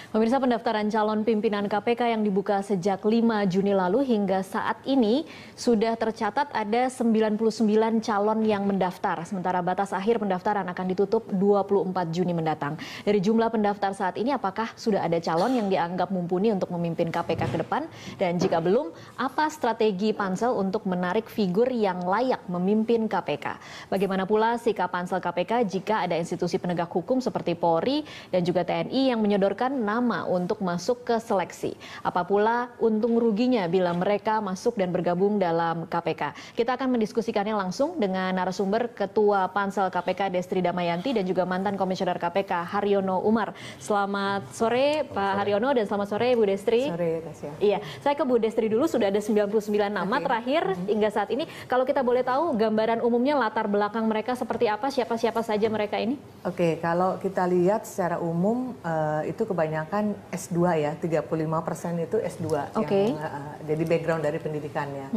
Pemirsa, pendaftaran calon pimpinan KPK yang dibuka sejak 5 Juni lalu hingga saat ini sudah tercatat ada 99 calon yang mendaftar. Sementara batas akhir pendaftaran akan ditutup 24 Juni mendatang. Dari jumlah pendaftar saat ini, apakah sudah ada calon yang dianggap mumpuni untuk memimpin KPK ke depan? Dan jika belum, apa strategi Pansel untuk menarik figur yang layak memimpin KPK? Bagaimana pula sikap Pansel KPK jika ada institusi penegak hukum seperti Polri dan juga TNI yang menyodorkan nama untuk masuk ke seleksi? Apa pula untung ruginya bila mereka masuk dan bergabung dalam KPK? Kita akan mendiskusikannya langsung dengan narasumber Ketua Pansel KPK Destri Damayanti dan juga mantan Komisioner KPK Haryono Umar. Selamat sore Pak Haryono dan selamat sore Bu Destri. Sore, Tasya. Iya, saya ke Bu Destri dulu. Sudah ada 99 nama terakhir hingga saat ini. Kalau kita boleh tahu gambaran umumnya latar belakang mereka seperti apa, siapa-siapa saja mereka ini? Oke, kalau kita lihat secara umum itu kebanyakan S2 ya, 35% itu S2 yang jadi background dari pendidikannya.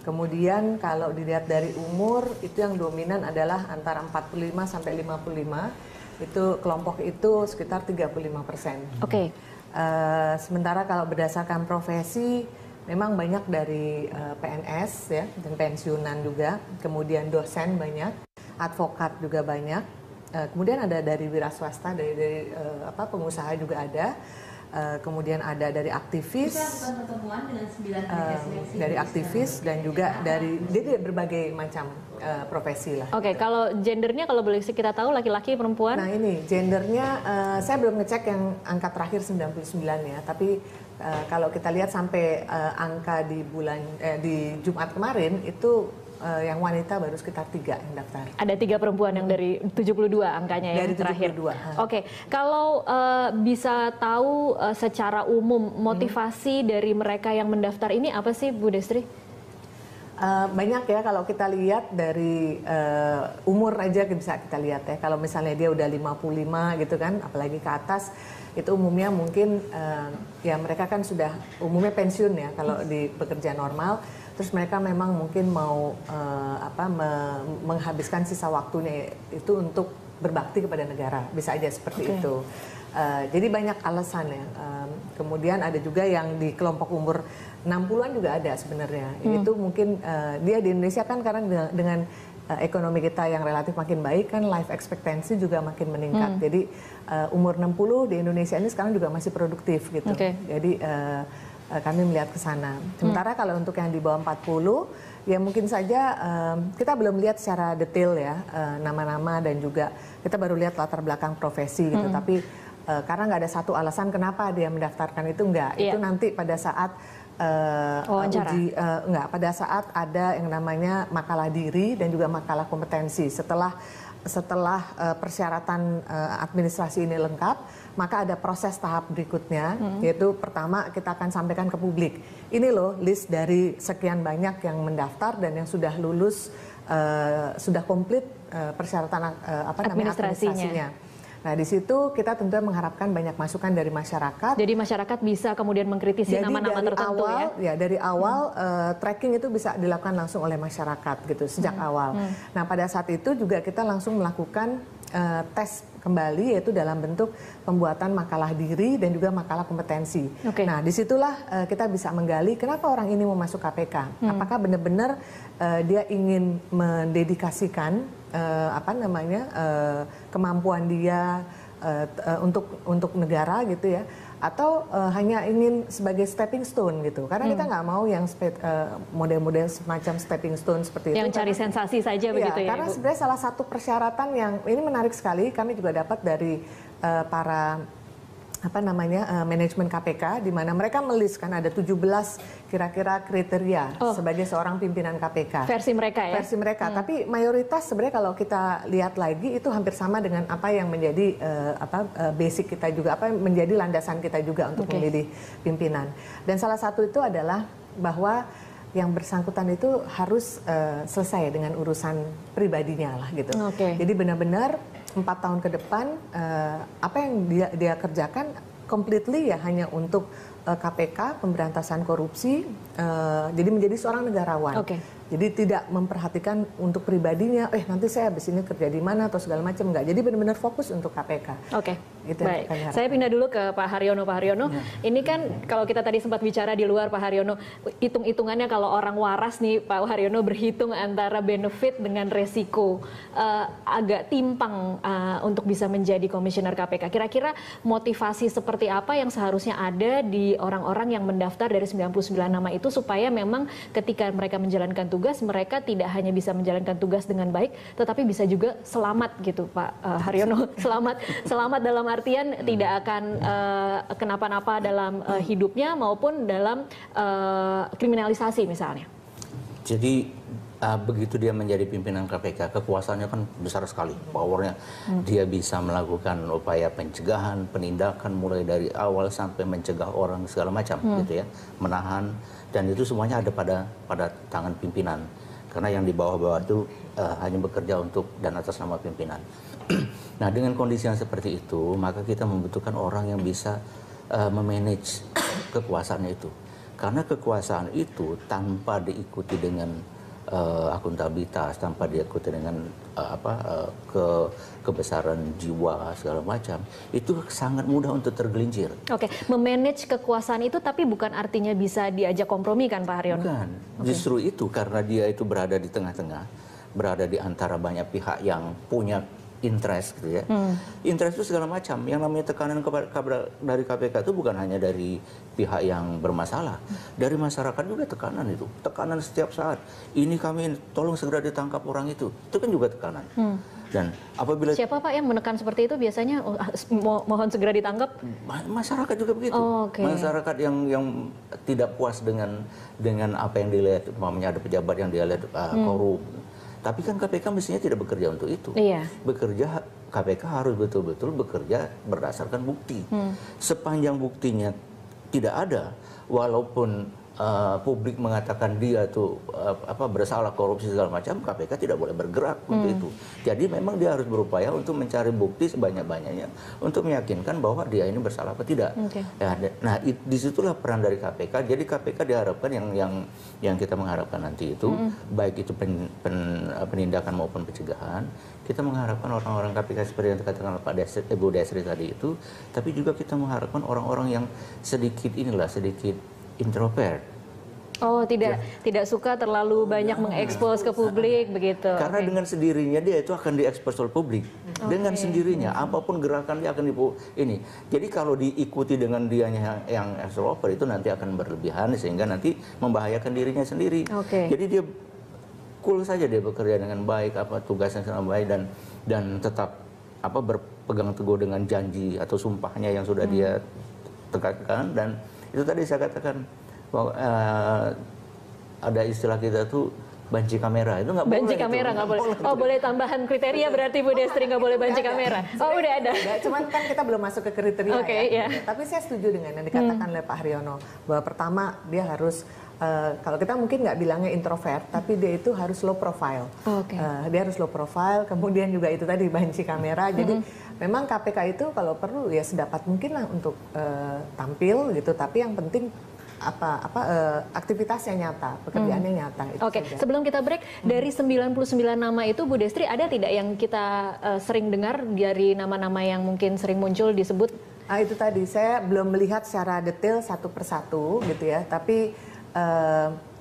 Kemudian kalau dilihat dari umur, itu yang dominan adalah antara 45 sampai 55. Itu kelompok itu sekitar 35%. Sementara kalau berdasarkan profesi, memang banyak dari PNS ya, dan pensiunan juga, kemudian dosen banyak, advokat juga banyak. Kemudian ada dari wira swasta, dari pengusaha juga ada. Kemudian ada dari aktivis, dari aktivis dan juga dari berbagai macam profesi lah. Kalau gendernya kalau boleh kita tahu laki-laki perempuan? Nah ini gendernya saya belum ngecek yang angka terakhir 99 ya, tapi kalau kita lihat sampai angka di Jumat kemarin itu yang wanita baru sekitar 3 yang daftar. Ada 3 perempuan yang dari 72 angkanya yang dari terakhir. 72. Kalau bisa tahu secara umum motivasi dari mereka yang mendaftar ini apa sih Bu Destri? Banyak ya, kalau kita lihat dari umur aja bisa kita lihat ya. Kalau misalnya dia udah 55 gitu kan, apalagi ke atas, itu umumnya mungkin ya mereka kan sudah umumnya pensiun ya kalau di pekerja normal. Terus mereka memang mungkin mau menghabiskan sisa waktunya itu untuk berbakti kepada negara, bisa aja seperti itu. Jadi banyak alasan ya. Kemudian ada juga yang di kelompok umur 60-an juga ada sebenarnya. Itu mungkin dia di Indonesia kan karena dengan ekonomi kita yang relatif makin baik kan, life expectancy juga makin meningkat. Jadi umur 60 di Indonesia ini sekarang juga masih produktif gitu. Jadi kami melihat ke sana. Sementara kalau untuk yang di bawah 40, ya mungkin saja kita belum lihat secara detail ya nama-nama dan juga kita baru lihat latar belakang profesi gitu. Tapi karena nggak ada satu alasan kenapa dia mendaftarkan itu enggak. Itu nanti pada saat pada saat ada yang namanya makalah diri dan juga makalah kompetensi. Setelah persyaratan administrasi ini lengkap, maka ada proses tahap berikutnya, yaitu pertama kita akan sampaikan ke publik. Ini loh list dari sekian banyak yang mendaftar dan yang sudah lulus, sudah komplit persyaratan administrasinya. Nah di situ kita tentunya mengharapkan banyak masukan dari masyarakat. Jadi masyarakat bisa kemudian mengkritisi nama-nama tertentu ya? Dari awal tracking itu bisa dilakukan langsung oleh masyarakat gitu sejak awal. Nah pada saat itu juga kita langsung melakukan tes kembali, yaitu dalam bentuk pembuatan makalah diri dan juga makalah kompetensi. Nah disitulah kita bisa menggali kenapa orang ini mau masuk KPK. Apakah benar-benar dia ingin mendedikasikan kemampuan dia untuk negara gitu ya, atau hanya ingin sebagai stepping stone gitu, karena kita nggak mau yang model-model semacam stepping stone seperti yang itu cari sensasi saja begitu ya, karena sebenarnya salah satu persyaratan yang ini menarik sekali, kami juga dapat dari para manajemen KPK, di mana mereka meliskan ada 17 kira-kira kriteria sebagai seorang pimpinan KPK. Versi mereka ya? Versi mereka, tapi mayoritas sebenarnya kalau kita lihat lagi itu hampir sama dengan apa yang menjadi basic kita juga, apa yang menjadi landasan kita juga untuk memilih pimpinan. Dan salah satu itu adalah bahwa yang bersangkutan itu harus selesai dengan urusan pribadinya lah gitu. Jadi benar-benar 4 tahun ke depan apa yang dia kerjakan completely ya hanya untuk KPK, pemberantasan korupsi, jadi menjadi seorang negarawan. Jadi tidak memperhatikan untuk pribadinya, nanti saya habis ini kerja di mana atau segala macam, enggak. Jadi benar-benar fokus untuk KPK. Itu Baik, saya pindah dulu ke Pak Haryono. Pak Haryono, ini kan kalau kita tadi sempat bicara di luar, Pak Haryono, hitung-hitungannya kalau orang waras nih, Pak Haryono berhitung antara benefit dengan resiko, agak timpang untuk bisa menjadi komisioner KPK. Kira-kira motivasi seperti apa yang seharusnya ada di orang-orang yang mendaftar dari 99 nama itu supaya memang ketika mereka menjalankan tugas, mereka tidak hanya bisa menjalankan tugas dengan baik, tetapi bisa juga selamat gitu, Pak Haryono. Selamat dalam artian tidak akan kenapa-napa dalam hidupnya maupun dalam kriminalisasi misalnya. Jadi begitu dia menjadi pimpinan KPK, kekuasaannya kan besar sekali, powernya. Dia bisa melakukan upaya pencegahan, penindakan mulai dari awal sampai mencegah orang segala macam, gitu ya, menahan, dan itu semuanya ada pada tangan pimpinan. Karena yang di bawah-bawah itu hanya bekerja untuk dan atas nama pimpinan. Nah, dengan kondisi yang seperti itu, maka kita membutuhkan orang yang bisa memanage kekuasaannya itu. Karena kekuasaan itu tanpa diikuti dengan akuntabilitas, tanpa diikuti dengan kebesaran jiwa segala macam, itu sangat mudah untuk tergelincir. Oke, memanage kekuasaan itu tapi bukan artinya bisa diajak kompromi kan, Pak Haryono? Bukan, justru itu karena dia itu berada di tengah-tengah, berada di antara banyak pihak yang punya interest gitu ya. Interest itu segala macam. Yang namanya tekanan dari KPK itu bukan hanya dari pihak yang bermasalah. Dari masyarakat juga tekanan itu. Tekanan setiap saat. Ini kami tolong segera ditangkap orang itu. Itu kan juga tekanan. Dan apabila siapa Pak yang menekan seperti itu biasanya mohon segera ditangkap? Masyarakat juga begitu. Masyarakat yang tidak puas dengan apa yang dilihat, umpamanya ada pejabat yang dia lihat korup. Tapi kan KPK mestinya tidak bekerja untuk itu. Iya. KPK harus betul-betul bekerja berdasarkan bukti. Sepanjang buktinya tidak ada, walaupun publik mengatakan dia tuh bersalah korupsi segala macam, KPK tidak boleh bergerak untuk itu. Jadi memang dia harus berupaya untuk mencari bukti sebanyak-banyaknya untuk meyakinkan bahwa dia ini bersalah atau tidak. Ya, nah disitulah peran dari KPK. Jadi KPK diharapkan yang kita mengharapkan nanti itu baik itu penindakan maupun pencegahan. Kita mengharapkan orang-orang KPK seperti yang dikatakan Pak Ibu Desri tadi itu, tapi juga kita mengharapkan orang-orang yang sedikit introvert. Oh, tidak suka terlalu banyak mengekspos ke publik begitu. Karena dengan sendirinya dia itu akan diekspos oleh publik. Dengan sendirinya apapun gerakan dia akan ini. Jadi kalau diikuti dengan dianya yang extrovert itu nanti akan berlebihan sehingga nanti membahayakan dirinya sendiri. Jadi dia cool saja, dia bekerja dengan baik, tugasnya dengan baik dan tetap berpegang teguh dengan janji atau sumpahnya yang sudah dia tegakkan. Dan itu tadi saya katakan bahwa ada istilah kita tuh banci kamera, itu nggak boleh. Banci kamera nggak boleh. Oh, boleh tambahan kriteria berarti Bu Destri nggak boleh banci kamera. Oh, udah ada. Cuman kan kita belum masuk ke kriteria ya. Tapi saya setuju dengan yang dikatakan oleh Pak Haryono bahwa pertama dia harus kalau kita mungkin nggak bilangnya introvert, tapi dia itu harus low profile. Dia harus low profile, kemudian juga itu tadi banci kamera. Jadi memang KPK itu kalau perlu ya sedapat mungkin lah untuk tampil gitu, tapi yang penting aktivitasnya nyata, pekerjaannya nyata. Sebelum kita break, dari 99 nama itu Bu Destri ada tidak yang kita sering dengar dari nama-nama yang mungkin sering muncul disebut? Itu tadi saya belum melihat secara detail satu persatu gitu ya, tapi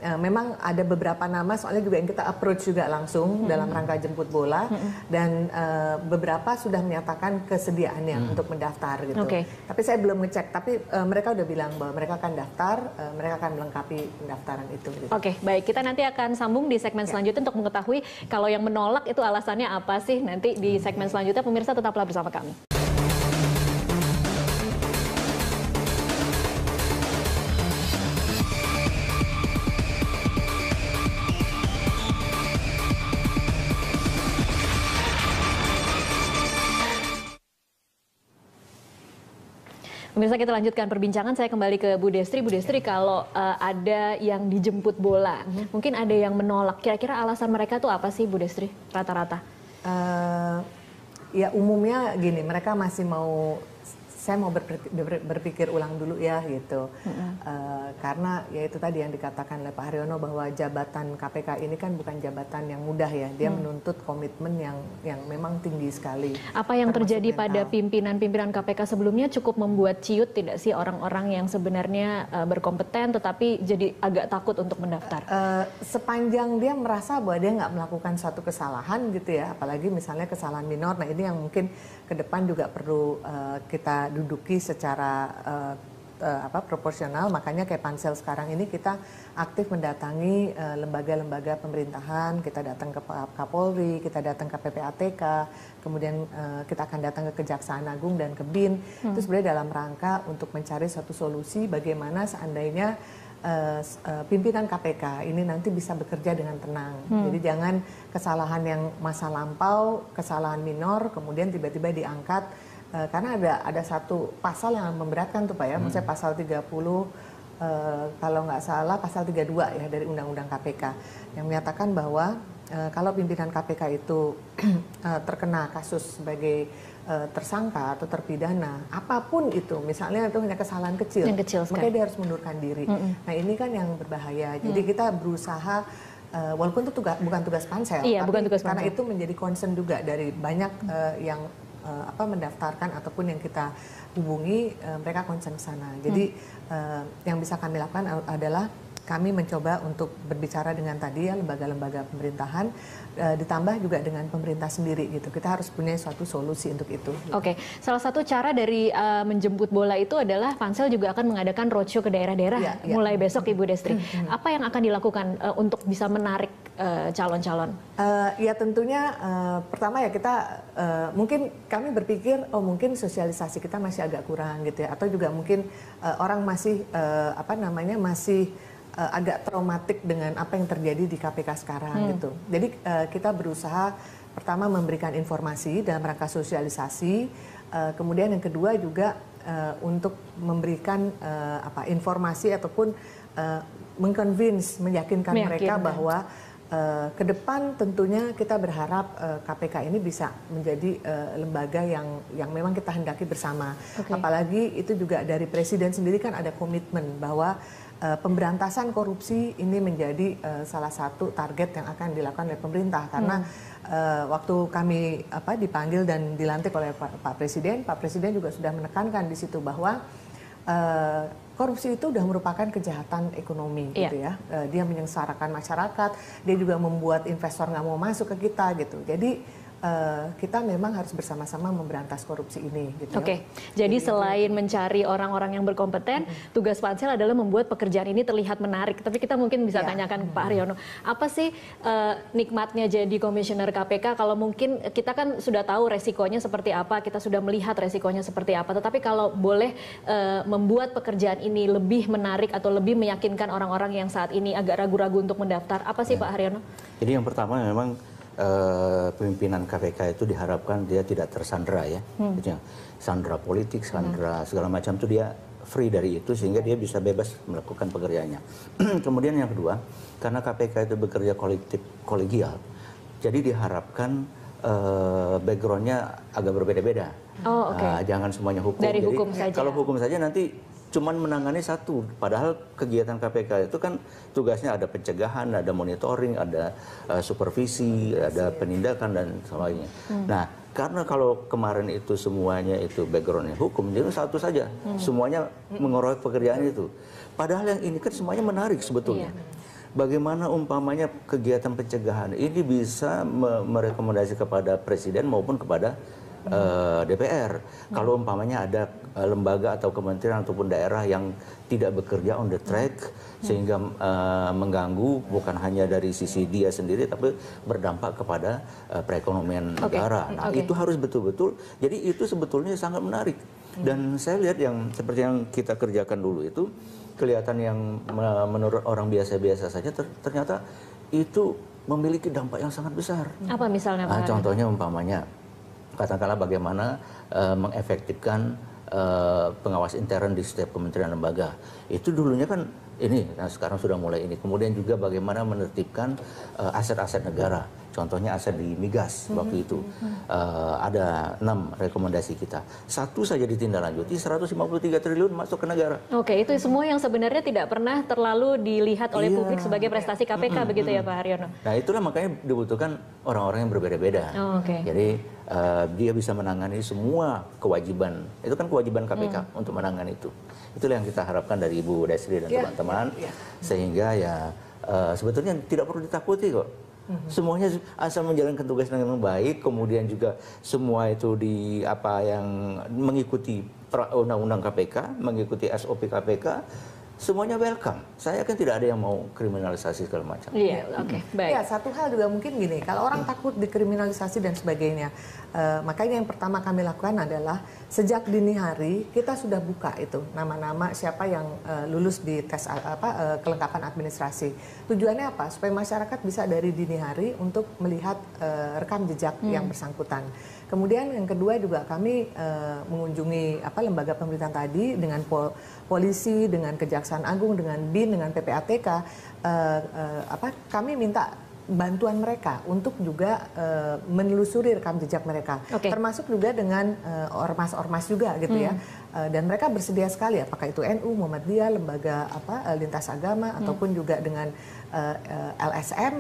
memang ada beberapa nama soalnya juga yang kita approach juga langsung dalam rangka jemput bola dan beberapa sudah menyatakan kesediaannya untuk mendaftar gitu. Tapi saya belum ngecek, tapi mereka udah bilang bahwa mereka akan daftar, mereka akan melengkapi pendaftaran itu. Gitu. Baik, kita nanti akan sambung di segmen selanjutnya untuk mengetahui kalau yang menolak itu alasannya apa sih. Nanti di segmen selanjutnya pemirsa tetaplah bersama kami. Pemirsa, kita lanjutkan perbincangan. Saya kembali ke Bu Destri. Bu Destri, kalau ada yang dijemput bola, mungkin ada yang menolak. Kira-kira alasan mereka tuh apa sih, Bu Destri? Rata-rata? Ya umumnya gini, mereka masih mau saya mau berpikir ulang dulu ya gitu. Karena ya itu tadi yang dikatakan oleh Pak Haryono bahwa jabatan KPK ini kan bukan jabatan yang mudah ya. Dia menuntut komitmen yang memang tinggi sekali. Apa yang terjadi pada pimpinan-pimpinan KPK sebelumnya cukup membuat ciut tidak sih orang-orang yang sebenarnya berkompeten tetapi jadi agak takut untuk mendaftar? Sepanjang dia merasa bahwa dia nggak melakukan suatu kesalahan gitu ya, apalagi misalnya kesalahan minor. Nah ini yang mungkin ke depan juga perlu kita duduki secara proporsional. Makanya kayak Pansel sekarang ini kita aktif mendatangi lembaga-lembaga pemerintahan, kita datang ke Kapolri, kita datang ke PPATK, kemudian kita akan datang ke Kejaksaan Agung dan ke BIN. Itu sebenarnya dalam rangka untuk mencari suatu solusi bagaimana seandainya pimpinan KPK ini nanti bisa bekerja dengan tenang. Jadi jangan kesalahan yang masa lampau, kesalahan minor, kemudian tiba-tiba diangkat. Karena ada satu pasal yang memberatkan tuh Pak ya, maksudnya pasal 30, kalau nggak salah pasal 32 ya dari Undang-Undang KPK, yang menyatakan bahwa kalau pimpinan KPK itu terkena kasus sebagai tersangka atau terpidana, apapun itu, misalnya itu hanya kesalahan kecil, makanya dia harus mundurkan diri. Nah ini kan yang berbahaya. Jadi kita berusaha, walaupun itu bukan tugas Pansel, iya, tapi bukan tugas karena Pansel. itu menjadi concern juga dari banyak yang mendaftarkan ataupun yang kita hubungi, mereka concern sana. Jadi yang bisa kami lakukan adalah kami mencoba untuk berbicara dengan tadi ya lembaga-lembaga pemerintahan, ditambah juga dengan pemerintah sendiri gitu. Kita harus punya suatu solusi untuk itu. Gitu. Oke, salah satu cara dari menjemput bola itu adalah Pansel juga akan mengadakan roadshow ke daerah-daerah mulai besok Ibu Destri. Apa yang akan dilakukan untuk bisa menarik calon-calon? Ya tentunya pertama ya kita mungkin kami berpikir mungkin sosialisasi kita masih agak kurang gitu ya, atau juga mungkin orang masih masih agak traumatik dengan apa yang terjadi di KPK sekarang gitu. Jadi kita berusaha pertama memberikan informasi dalam rangka sosialisasi, kemudian yang kedua juga untuk memberikan informasi ataupun mengconvince, meyakinkan mereka bahwa ke depan tentunya kita berharap KPK ini bisa menjadi lembaga yang memang kita hendaki bersama. Apalagi itu juga dari Presiden sendiri kan ada komitmen bahwa pemberantasan korupsi ini menjadi salah satu target yang akan dilakukan oleh pemerintah. Karena waktu kami dipanggil dan dilantik oleh Pak Presiden juga sudah menekankan di situ bahwa korupsi itu sudah merupakan kejahatan ekonomi gitu ya. Dia menyengsarakan masyarakat, dia juga membuat investor nggak mau masuk ke kita gitu. Jadi kita memang harus bersama-sama memberantas korupsi ini. Gitu Oke, jadi selain mencari orang-orang yang berkompeten, tugas Pansel adalah membuat pekerjaan ini terlihat menarik. Tapi kita mungkin bisa tanyakan Pak Haryono, apa sih nikmatnya jadi komisioner KPK? Kalau mungkin kita kan sudah tahu resikonya seperti apa, kita sudah melihat resikonya seperti apa. Tetapi kalau boleh membuat pekerjaan ini lebih menarik atau lebih meyakinkan orang-orang yang saat ini agak ragu-ragu untuk mendaftar, apa sih Pak Haryono? Jadi yang pertama memang pimpinan KPK itu diharapkan dia tidak tersandera ya, sandera politik, sandera segala macam itu dia free dari itu sehingga dia bisa bebas melakukan pekerjaannya. Kemudian yang kedua, karena KPK itu bekerja kolegial, jadi diharapkan backgroundnya agak berbeda-beda. Jangan semuanya hukum. Dari jadi hukum saja. Kalau hukum saja nanti cuman menangani satu, padahal kegiatan KPK itu kan tugasnya ada pencegahan, ada monitoring, ada supervisi, ada penindakan dan sebagainya. Nah, karena kalau kemarin itu semuanya itu backgroundnya hukum, jadi satu saja, semuanya mengeroyok pekerjaan itu. Padahal yang ini kan semuanya menarik sebetulnya. Bagaimana umpamanya kegiatan pencegahan ini bisa merekomendasi kepada Presiden maupun kepada DPR. Kalau umpamanya ada lembaga atau kementerian ataupun daerah yang tidak bekerja on the track sehingga mengganggu bukan hanya dari sisi dia sendiri tapi berdampak kepada perekonomian negara. Nah, itu harus betul-betul. Jadi itu sebetulnya sangat menarik. Dan saya lihat yang seperti yang kita kerjakan dulu itu kelihatan yang menurut orang biasa-biasa saja ternyata itu memiliki dampak yang sangat besar. Apa misalnya Pak? Contohnya umpamanya katakanlah bagaimana mengefektifkan pengawas intern di setiap kementerian lembaga. Itu dulunya kan ini, nah sekarang sudah mulai ini. Kemudian juga bagaimana menertibkan aset-aset negara. Contohnya aset di migas waktu itu ada 6 rekomendasi kita. Satu saja ditindaklanjuti, 153 triliun masuk ke negara. Oke, itu semua yang sebenarnya tidak pernah terlalu dilihat oleh publik sebagai prestasi KPK begitu ya Pak Haryono. Nah itulah makanya dibutuhkan orang-orang yang berbeda-beda. Jadi dia bisa menangani semua kewajiban. Itu kan kewajiban KPK untuk menangani itu. Itulah yang kita harapkan dari Ibu Desri dan teman-teman. Sehingga ya sebetulnya tidak perlu ditakuti kok. Semuanya asal menjalankan tugas dengan baik, kemudian juga semua itu yang mengikuti undang-undang KPK, mengikuti SOP KPK, semuanya welcome. Saya kan tidak ada yang mau kriminalisasi segala macam. Iya, baik. Ya, satu hal juga mungkin gini, kalau orang takut dikriminalisasi dan sebagainya, makanya yang pertama kami lakukan adalah sejak dini hari kita sudah buka itu nama-nama siapa yang lulus di tes kelengkapan administrasi. Tujuannya apa? Supaya masyarakat bisa dari dini hari untuk melihat rekam jejak yang bersangkutan. Kemudian yang kedua juga kami mengunjungi lembaga pemerintahan tadi dengan polisi, dengan Kejaksaan Agung, dengan BIN, dengan PPATK. Kami minta bantuan mereka untuk juga menelusuri rekam jejak mereka, termasuk juga dengan ormas-ormas juga gitu ya. Dan mereka bersedia sekali, apakah itu NU, Muhammadiyah, lembaga lintas agama ataupun juga dengan LSM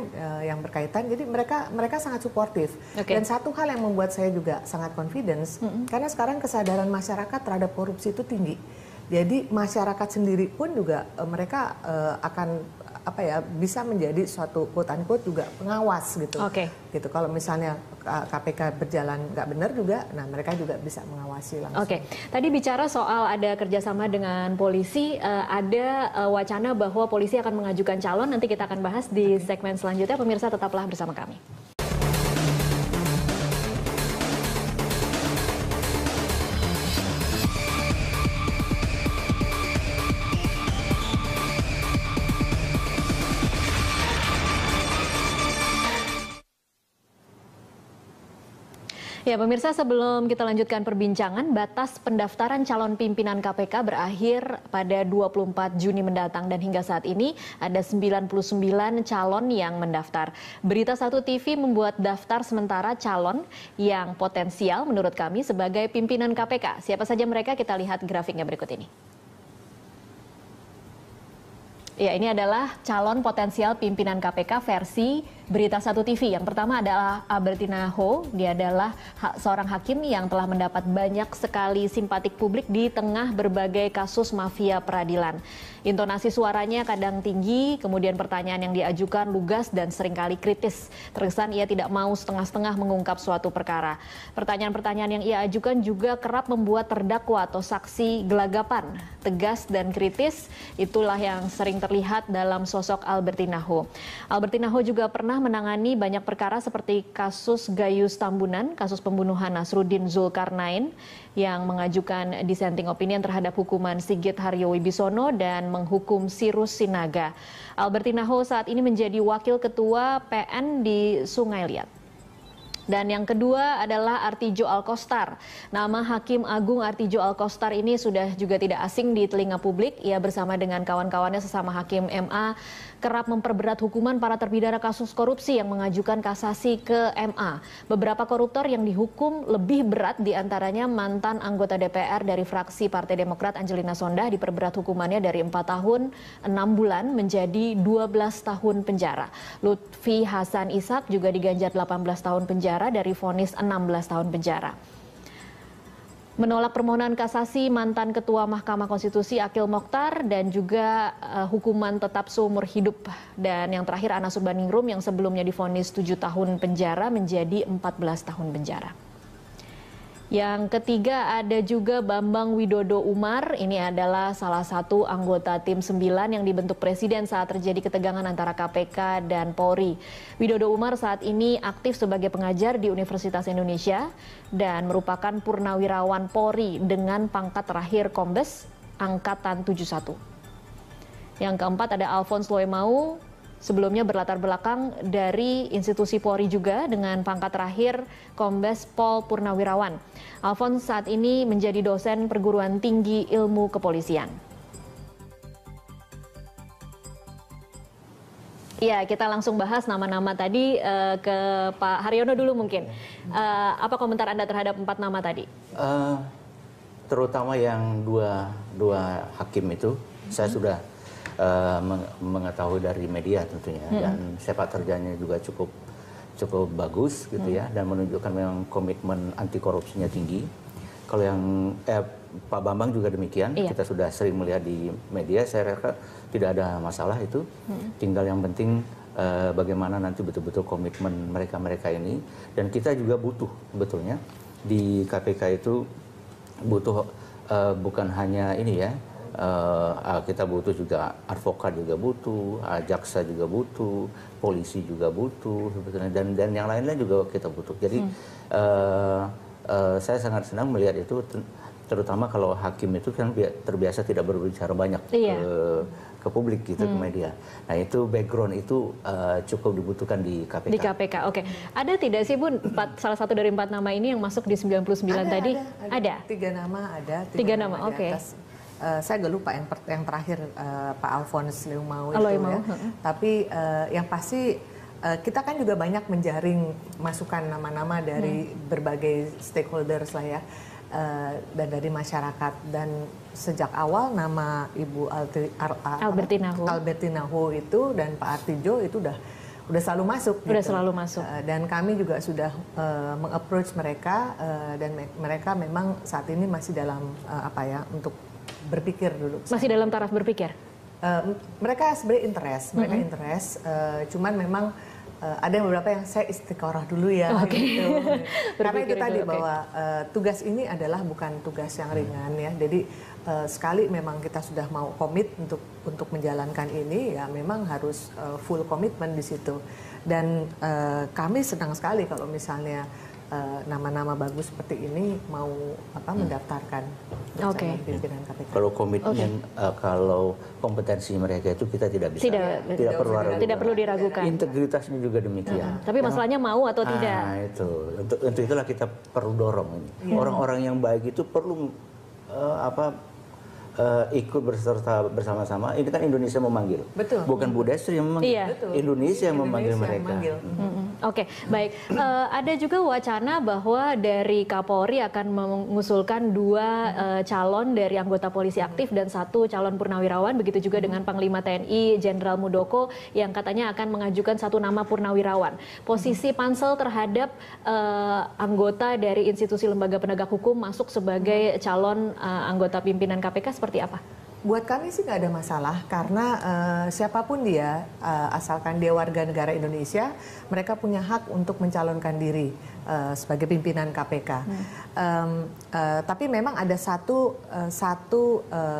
yang berkaitan. Jadi mereka sangat suportif. Dan satu hal yang membuat saya juga sangat confidence, karena sekarang kesadaran masyarakat terhadap korupsi itu tinggi. Jadi masyarakat sendiri pun juga mereka akan bisa menjadi suatu quote-unquote juga pengawas gitu. Gitu. Kalau misalnya KPK berjalan nggak benar juga, nah mereka juga bisa mengawasi langsung. Tadi bicara soal ada kerjasama dengan polisi, ada wacana bahwa polisi akan mengajukan calon. Nanti kita akan bahas di segmen selanjutnya. Pemirsa tetaplah bersama kami. Ya pemirsa, sebelum kita lanjutkan perbincangan, batas pendaftaran calon pimpinan KPK berakhir pada 24 Juni mendatang dan hingga saat ini ada 99 calon yang mendaftar. Berita 1 TV membuat daftar sementara calon yang potensial menurut kami sebagai pimpinan KPK. Siapa saja mereka? Kita lihat grafiknya berikut ini. Ya, ini adalah calon potensial pimpinan KPK versi Berita 1 TV. Yang pertama adalah Albertina Ho. Dia adalah seorang hakim yang telah mendapat banyak sekali simpatik publik di tengah berbagai kasus mafia peradilan. Intonasi suaranya kadang tinggi, kemudian pertanyaan yang diajukan lugas dan seringkali kritis. Terkesan ia tidak mau setengah-setengah mengungkap suatu perkara. Pertanyaan-pertanyaan yang ia ajukan juga kerap membuat terdakwa atau saksi gelagapan. Tegas dan kritis, itulah yang sering terlihat dalam sosok Albertina Ho. Albertina Ho juga pernah menangani banyak perkara seperti kasus Gayus Tambunan, kasus pembunuhan Nasruddin Zulkarnain yang mengajukan dissenting opinion terhadap hukuman Sigit Haryo-Wibisono dan menghukum Sirus Sinaga. Albertina Ho saat ini menjadi wakil ketua PN di Sungai Liat. Dan yang kedua adalah Artijo Alkostar. Nama Hakim Agung Artijo Alkostar ini sudah juga tidak asing di telinga publik. Ia bersama dengan kawan-kawannya sesama Hakim MA kerap memperberat hukuman para terpidana kasus korupsi yang mengajukan kasasi ke MA. Beberapa koruptor yang dihukum lebih berat diantaranya mantan anggota DPR dari fraksi Partai Demokrat Angelina Sondah diperberat hukumannya dari 4 tahun 6 bulan menjadi 12 tahun penjara. Lutfi Hasan Ishak juga diganjar 18 tahun penjara dari vonis 16 tahun penjara. Menolak permohonan kasasi mantan Ketua Mahkamah Konstitusi Akil Mokhtar dan juga hukuman tetap seumur hidup. Dan yang terakhir Anas Urbaningrum yang sebelumnya divonis 7 tahun penjara menjadi 14 tahun penjara. Yang ketiga ada juga Bambang Widodo Umar. Ini adalah salah satu anggota tim 9 yang dibentuk Presiden saat terjadi ketegangan antara KPK dan Polri. Widodo Umar saat ini aktif sebagai pengajar di Universitas Indonesia dan merupakan purnawirawan Polri dengan pangkat terakhir Kombes Angkatan 71. Yang keempat ada Alphonse Loemau. Sebelumnya berlatar belakang dari institusi Polri juga dengan pangkat terakhir Kombes Pol Purnawirawan. Alphonse saat ini menjadi dosen perguruan tinggi ilmu kepolisian. Ya, kita langsung bahas nama-nama tadi ke Pak Haryono dulu mungkin. Apa komentar Anda terhadap 4 nama tadi? Terutama yang dua hakim itu, saya sudah mengetahui dari media tentunya, dan sepak terjangnya juga cukup bagus gitu ya, dan menunjukkan memang komitmen anti korupsinya tinggi. Kalau yang Pak Bambang juga demikian, kita sudah sering melihat di media, saya rasa tidak ada masalah itu. Tinggal yang penting bagaimana nanti betul-betul komitmen mereka ini, dan kita juga butuh betulnya di KPK itu butuh bukan hanya ini ya, kita butuh juga advokat juga butuh, jaksa juga butuh, polisi juga butuh sebetulnya, dan yang lain-lain juga kita butuh. Jadi saya sangat senang melihat itu, terutama kalau hakim itu kan terbiasa tidak berbicara banyak ke publik gitu, ke media. Nah itu background itu cukup dibutuhkan di KPK. Di KPK, oke. Ada tidak sih Bu, salah satu dari 4 nama ini yang masuk di 99 tadi? Ada. 3 nama ada. 3 nama, oke. Saya agak lupa yang terakhir Pak Alphonse Leumau itu ya. Tapi yang pasti kita kan juga banyak menjaring masukan nama-nama dari berbagai stakeholders lah ya. Dan dari masyarakat, dan sejak awal nama Ibu Albertina Ho itu dan Pak Artijo itu udah selalu masuk. Udah selalu masuk. Dan kami juga sudah meng-approach mereka, dan mereka memang saat ini masih dalam untuk berpikir dulu. Masih dalam taraf berpikir. Mereka sebenarnya interest, cuman memang ada beberapa yang saya istiqoroh dulu ya, gitu. Karena itu tadi bahwa tugas ini adalah bukan tugas yang ringan ya. Jadi sekali memang kita sudah mau komit untuk menjalankan ini, ya memang harus full komitmen di situ. Dan kami senang sekali kalau misalnya nama-nama bagus seperti ini mau mendaftarkan pimpinan KPK. Kalau komitmen, kalau kompetensi mereka itu kita tidak bisa, tidak perlu diragukan. Integritasnya juga demikian. Tapi masalahnya mau atau tidak? Nah itu, untuk itulah kita perlu dorong ini. Orang-orang yang baik itu perlu ikut berserta bersama-sama. Ini kan Indonesia memanggil. Betul. Bukan Bu Destri yang memanggil. Iya. Indonesia yang memanggil mereka. Oke, baik. Ada juga wacana bahwa dari Kapolri akan mengusulkan 2 calon dari anggota polisi aktif dan 1 calon purnawirawan. Begitu juga dengan Panglima TNI Jenderal Muldoko yang katanya akan mengajukan 1 nama purnawirawan. Posisi Pansel terhadap anggota dari institusi lembaga penegak hukum masuk sebagai calon anggota pimpinan KPK seperti apa? Buat kami sih nggak ada masalah, karena siapapun dia, asalkan dia warga negara Indonesia, mereka punya hak untuk mencalonkan diri sebagai pimpinan KPK. Tapi memang ada satu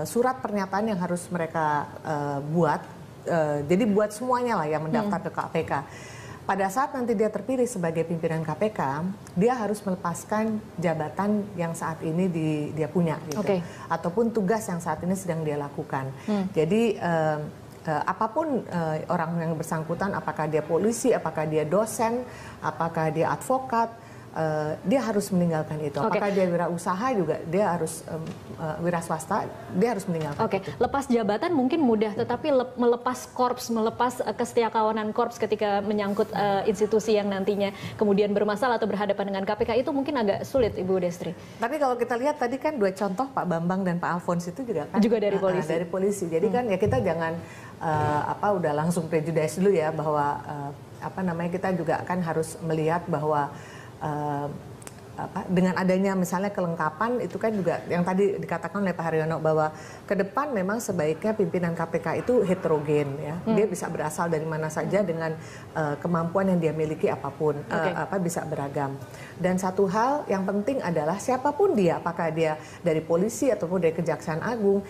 surat pernyataan yang harus mereka buat. Jadi buat semuanya lah yang mendaftar ke KPK. Pada saat nanti dia terpilih sebagai pimpinan KPK, dia harus melepaskan jabatan yang saat ini dia punya, gitu. Ataupun tugas yang saat ini sedang dia lakukan. Jadi apapun orang yang bersangkutan, apakah dia polisi, apakah dia dosen, apakah dia advokat, dia harus meninggalkan itu. Apakah dia wirausaha juga, dia harus wira swasta, dia harus meninggalkan itu. Lepas jabatan mungkin mudah, tetapi melepas korps, melepas kesetiakawanan korps ketika menyangkut institusi yang nantinya kemudian bermasalah atau berhadapan dengan KPK itu mungkin agak sulit, Ibu Destri. Tapi kalau kita lihat tadi kan 2 contoh, Pak Bambang dan Pak Alphonse itu juga kan dari polisi. Dari polisi. Jadi kan ya kita jangan udah langsung prejudice dulu ya, bahwa kita juga kan harus melihat bahwa dengan adanya misalnya kelengkapan itu kan juga yang tadi dikatakan oleh Pak Haryono, bahwa ke depan memang sebaiknya pimpinan KPK itu heterogen ya. Dia bisa berasal dari mana saja dengan kemampuan yang dia miliki apapun, bisa beragam. Dan satu hal yang penting adalah siapapun dia, apakah dia dari polisi ataupun dari Kejaksaan Agung,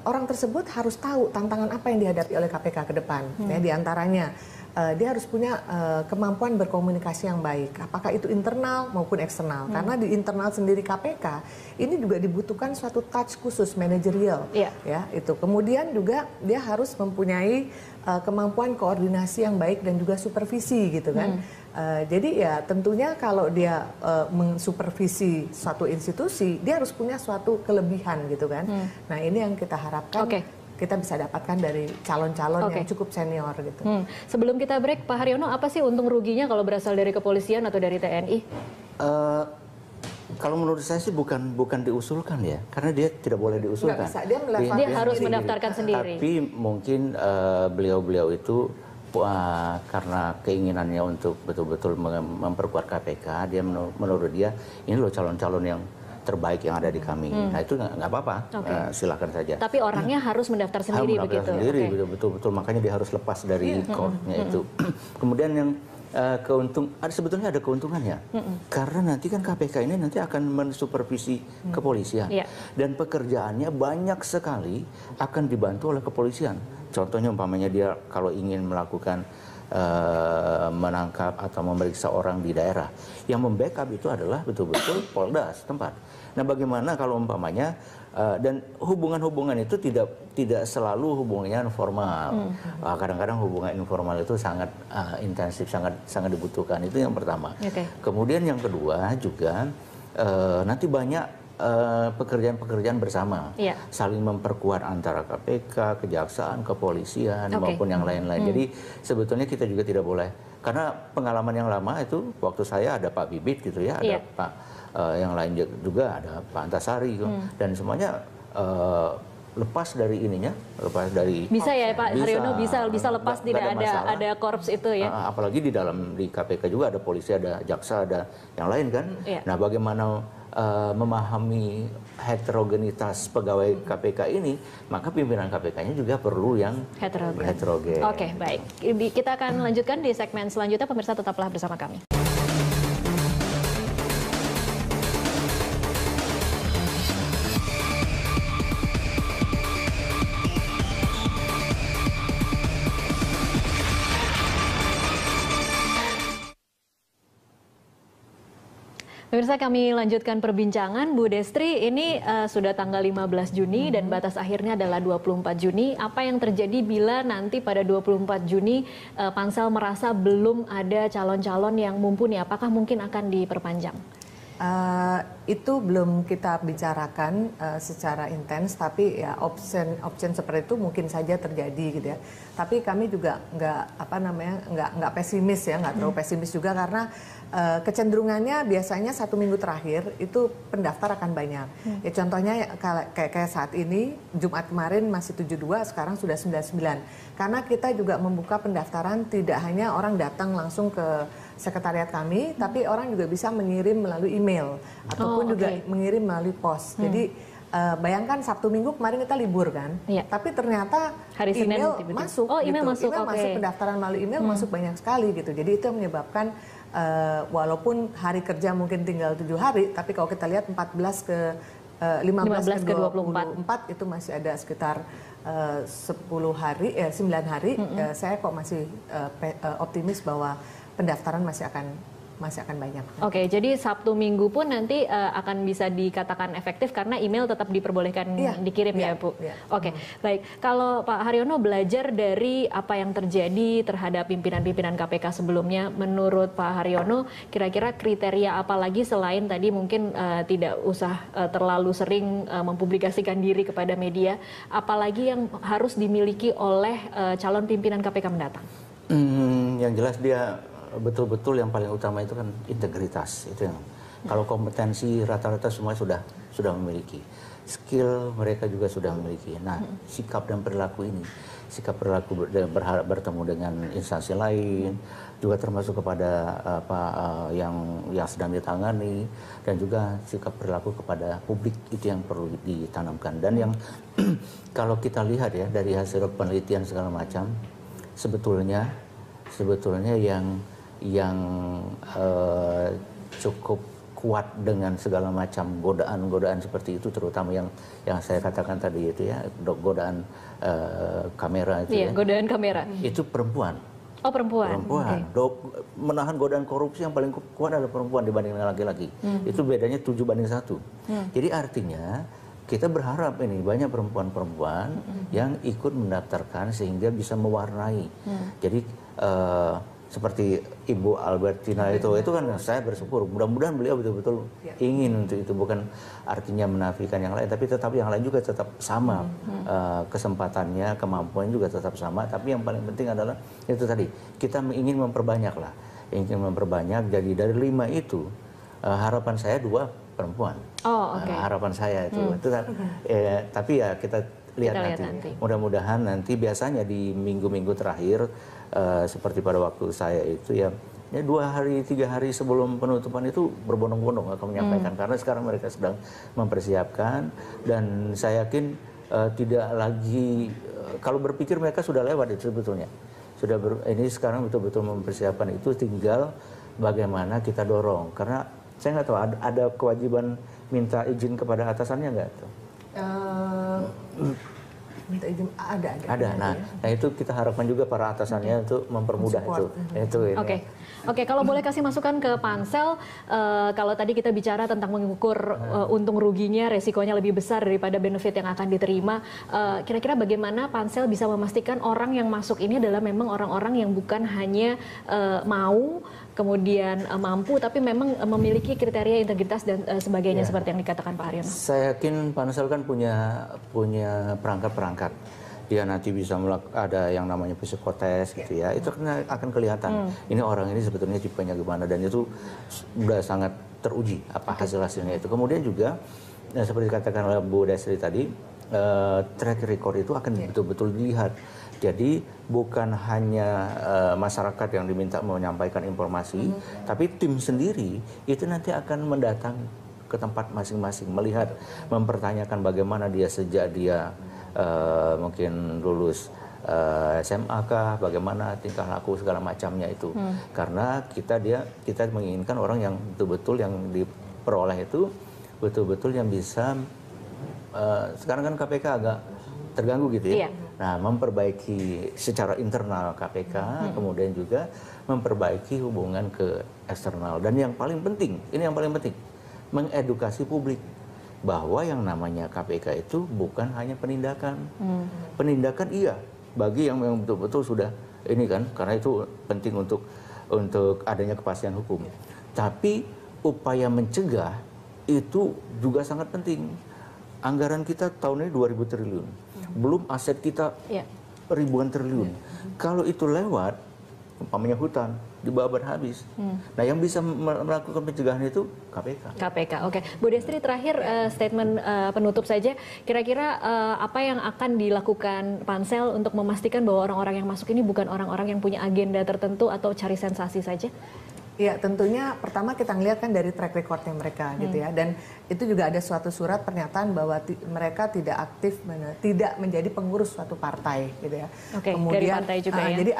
orang tersebut harus tahu tantangan apa yang dihadapi oleh KPK ke depan. Ya, di antaranya dia harus punya kemampuan berkomunikasi yang baik, apakah itu internal maupun eksternal. Karena di internal sendiri KPK ini juga dibutuhkan suatu touch khusus manajerial, ya itu. Kemudian juga dia harus mempunyai kemampuan koordinasi yang baik dan juga supervisi, gitu kan. Jadi ya tentunya kalau dia mensupervisi suatu institusi, dia harus punya suatu kelebihan, gitu kan. Nah ini yang kita harapkan. kita bisa dapatkan dari calon-calon yang cukup senior gitu. Sebelum kita break, Pak Haryono, apa sih untung ruginya kalau berasal dari kepolisian atau dari TNI? Kalau menurut saya sih bukan diusulkan ya, karena dia tidak boleh diusulkan. Nggak bisa, dia harus mendaftarkan sendiri. Tapi mungkin beliau-beliau itu karena keinginannya untuk betul-betul memperkuat KPK, dia menurut dia ini loh calon-calon yang terbaik yang ada di kami. Nah itu nggak apa-apa, silakan saja. Tapi orangnya harus mendaftar sendiri harus mendaftar sendiri, betul-betul. Makanya dia harus lepas dari courtnya itu. Kemudian yang sebetulnya ada keuntungannya, karena nanti kan KPK ini nanti akan mensupervisi kepolisian, dan pekerjaannya banyak sekali akan dibantu oleh kepolisian. Contohnya umpamanya dia kalau ingin melakukan menangkap atau memeriksa orang di daerah, yang membackup itu adalah betul-betul Polda setempat. Nah, bagaimana kalau umpamanya dan hubungan-hubungan itu tidak selalu hubungannya formal. Kadang-kadang hubungan informal itu sangat intensif, sangat dibutuhkan. Itu yang pertama. Kemudian yang kedua juga nanti banyak pekerjaan-pekerjaan bersama, saling memperkuat antara KPK, kejaksaan, kepolisian maupun yang lain-lain. Jadi sebetulnya kita juga tidak boleh, karena pengalaman yang lama itu waktu saya ada Pak Bibit gitu ya, ada Pak yang lain juga ada Pak Antasari dan semuanya lepas dari ininya, lepas dari bisa ya Pak Haryono bisa lepas, tidak ada korps itu ya. Apalagi di KPK juga ada polisi, ada jaksa, ada yang lain kan. Nah, bagaimana memahami heterogenitas pegawai KPK ini, maka pimpinan KPK-nya juga perlu yang heterogen. Oke, baik. Kita akan lanjutkan di segmen selanjutnya. Pemirsa tetaplah bersama kami. Pemirsa, kami lanjutkan perbincangan. Bu Destri, ini sudah tanggal 15 Juni dan batas akhirnya adalah 24 Juni. Apa yang terjadi bila nanti pada 24 Juni Pansel merasa belum ada calon-calon yang mumpuni? Apakah mungkin akan diperpanjang? Itu belum kita bicarakan secara intens, tapi ya option seperti itu mungkin saja terjadi gitu ya. Tapi kami juga nggak pesimis ya, nggak terlalu pesimis juga, karena kecenderungannya biasanya 1 minggu terakhir itu pendaftar akan banyak. Ya contohnya kayak saat ini, Jumat kemarin masih 72, sekarang sudah 99. Karena kita juga membuka pendaftaran, tidak hanya orang datang langsung ke sekretariat kami, tapi orang juga bisa mengirim melalui email ataupun juga mengirim melalui pos. Jadi bayangkan Sabtu Minggu kemarin kita libur kan, tapi ternyata hari Senin email masuk. Email masuk, masuk, pendaftaran melalui email masuk banyak sekali gitu. Jadi itu yang menyebabkan walaupun hari kerja mungkin tinggal 7 hari, tapi kalau kita lihat 15 ke 24 itu masih ada sekitar 9 hari. Saya kok masih optimis bahwa pendaftaran masih akan banyak. Oke, jadi Sabtu Minggu pun nanti akan bisa dikatakan efektif karena email tetap diperbolehkan dikirim ya Bu? Oke, baik. Kalau Pak Haryono belajar dari apa yang terjadi terhadap pimpinan-pimpinan KPK sebelumnya, menurut Pak Haryono kira-kira kriteria apa lagi selain tadi mungkin tidak usah terlalu sering mempublikasikan diri kepada media, apalagi yang harus dimiliki oleh calon pimpinan KPK mendatang? Yang jelas dia betul-betul yang paling utama itu kan integritas. Itu yang kalau kompetensi rata-rata semua sudah memiliki, skill mereka juga sudah memiliki. Nah, sikap dan perilaku ini, sikap perilaku bertemu dengan instansi lain juga termasuk kepada yang sedang ditangani, dan juga sikap perilaku kepada publik itu yang perlu ditanamkan. Dan yang kalau kita lihat ya dari hasil penelitian segala macam, sebetulnya yang cukup kuat dengan segala macam godaan seperti itu, terutama yang saya katakan tadi itu ya, godaan kamera itu godaan kamera itu perempuan. Oh, perempuan. Okay. Menahan godaan korupsi yang paling kuat adalah perempuan dibanding laki-laki. Itu bedanya 7:1. Jadi artinya kita berharap ini banyak perempuan-perempuan yang ikut mendaftarkan sehingga bisa mewarnai. Jadi seperti Ibu Albertina itu kan saya bersyukur, mudah-mudahan beliau betul-betul ingin untuk itu, bukan artinya menafikan yang lain, tapi tetap yang lain juga tetap sama kesempatannya, kemampuan juga tetap sama, tapi yang paling penting adalah itu tadi, kita ingin memperbanyak lah, jadi dari 5 itu harapan saya 2 perempuan. Harapan saya itu tapi ya kita lihat nanti. Mudah-mudahan nanti biasanya di minggu-minggu terakhir seperti pada waktu saya itu ya 2 hari 3 hari sebelum penutupan itu berbondong-bondong akan menyampaikan, karena sekarang mereka sedang mempersiapkan, dan saya yakin tidak lagi kalau berpikir mereka sudah lewat itu sebetulnya. Ini sekarang betul-betul mempersiapkan itu, tinggal bagaimana kita dorong, karena saya nggak tahu ada kewajiban minta izin kepada atasannya nggak tuh? Minta izin ada. Nah itu kita harapkan juga para atasannya untuk mempermudah itu. Oke, kalau boleh kasih masukan ke Pansel, kalau tadi kita bicara tentang mengukur untung ruginya, resikonya lebih besar daripada benefit yang akan diterima, kira-kira bagaimana Pansel bisa memastikan orang yang masuk ini adalah memang orang-orang yang bukan hanya mau, kemudian mampu, tapi memang memiliki kriteria integritas dan sebagainya seperti yang dikatakan Pak Haryono. Saya yakin Pansel kan punya perangkat-perangkat. Dia nanti bisa ada yang namanya psikotes gitu ya. Itu akan kelihatan. Ini orang ini sebetulnya tipenya gimana, dan itu sudah sangat teruji apa hasil-hasilnya itu. Kemudian juga seperti dikatakan oleh Bu Destri tadi, track record itu akan betul-betul dilihat. Jadi bukan hanya masyarakat yang diminta menyampaikan informasi, tapi tim sendiri itu nanti akan mendatang ke tempat masing-masing, melihat, mempertanyakan bagaimana dia sejak dia mungkin lulus SMA kah, bagaimana tingkah laku segala macamnya itu. Karena kita menginginkan orang yang betul-betul yang diperoleh itu betul-betul yang bisa sekarang kan KPK agak terganggu gitu ya. Nah, memperbaiki secara internal KPK, kemudian juga memperbaiki hubungan ke eksternal. Dan yang paling penting, ini yang paling penting, mengedukasi publik bahwa yang namanya KPK itu bukan hanya penindakan. Penindakan iya, bagi yang memang betul-betul sudah ini kan, karena itu penting untuk adanya kepastian hukum. Tapi upaya mencegah itu juga sangat penting. Anggaran kita tahun ini 2.000 triliun. Belum aset kita ribuan triliun. Kalau itu lewat, umpamanya hutan, dibabat habis. Nah, yang bisa melakukan pencegahan itu KPK. Oke. Bu Destri, terakhir statement penutup saja. Kira-kira apa yang akan dilakukan Pansel untuk memastikan bahwa orang-orang yang masuk ini bukan orang-orang yang punya agenda tertentu atau cari sensasi saja? Ya, tentunya pertama kita ngelihat kan dari track recordnya mereka gitu ya, dan itu juga ada suatu surat pernyataan bahwa mereka tidak aktif, tidak menjadi pengurus suatu partai gitu ya. Kemudian dari partai juga ya. Jadi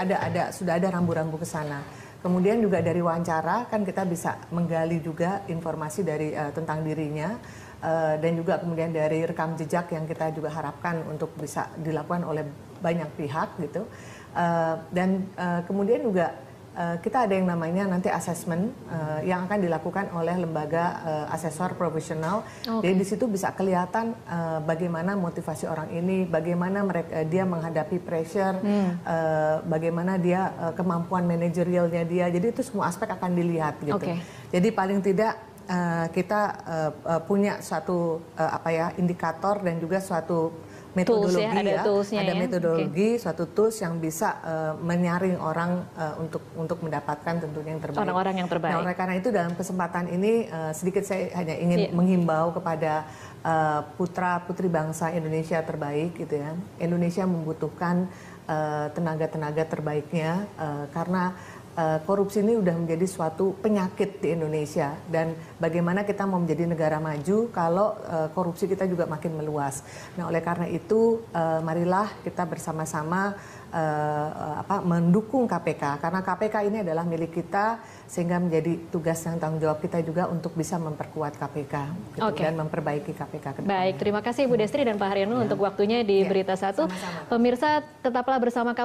sudah ada rambu-rambu ke sana. Kemudian juga dari wawancara kan kita bisa menggali juga informasi dari tentang dirinya, dan juga kemudian dari rekam jejak yang kita juga harapkan untuk bisa dilakukan oleh banyak pihak gitu, dan kemudian juga kita ada yang namanya nanti assessment yang akan dilakukan oleh lembaga asesor profesional. Jadi di situ bisa kelihatan bagaimana motivasi orang ini, bagaimana dia menghadapi pressure, bagaimana dia kemampuan manajerialnya dia. Jadi itu semua aspek akan dilihat gitu. Jadi paling tidak kita punya suatu indikator dan juga suatu metodologi ada metodologi, suatu tools yang bisa menyaring orang untuk mendapatkan tentunya yang terbaik. Orang-orang yang terbaik. Nah, oleh karena itu dalam kesempatan ini sedikit saya hanya ingin menghimbau kepada putra-putri bangsa Indonesia terbaik gitu ya. Indonesia membutuhkan tenaga-tenaga terbaiknya karena korupsi ini sudah menjadi suatu penyakit di Indonesia, dan bagaimana kita mau menjadi negara maju kalau korupsi kita juga makin meluas. Nah, oleh karena itu marilah kita bersama-sama mendukung KPK, karena KPK ini adalah milik kita, sehingga menjadi tugas dan tanggung jawab kita juga untuk bisa memperkuat KPK gitu, dan memperbaiki KPK ke depannya. Baik, terima kasih Bu Destri dan Pak Haryono untuk waktunya di Berita Satu. Pemirsa, tetaplah bersama kami.